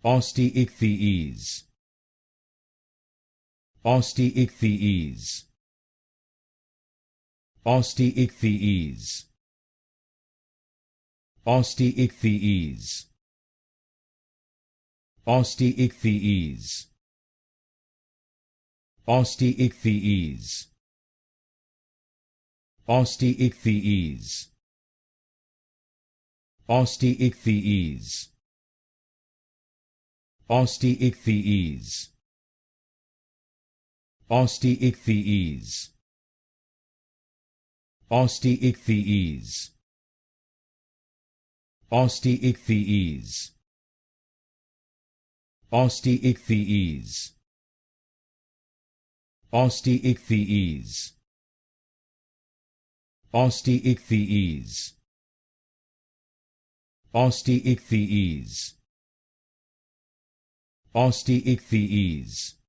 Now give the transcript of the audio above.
Osteichthyes. Osteichthyes. Osteichthyes. Osteichthyes. Osteichthyes. Osteichthyes. Osteichthyes. Osteichthyes. Osteichthyes. Osteichthyes. Osteichthyes. Osteichthyes. Osteichthyes. Osteichthyes. Osteichthyes. Osteichthyes. Osteichthyes.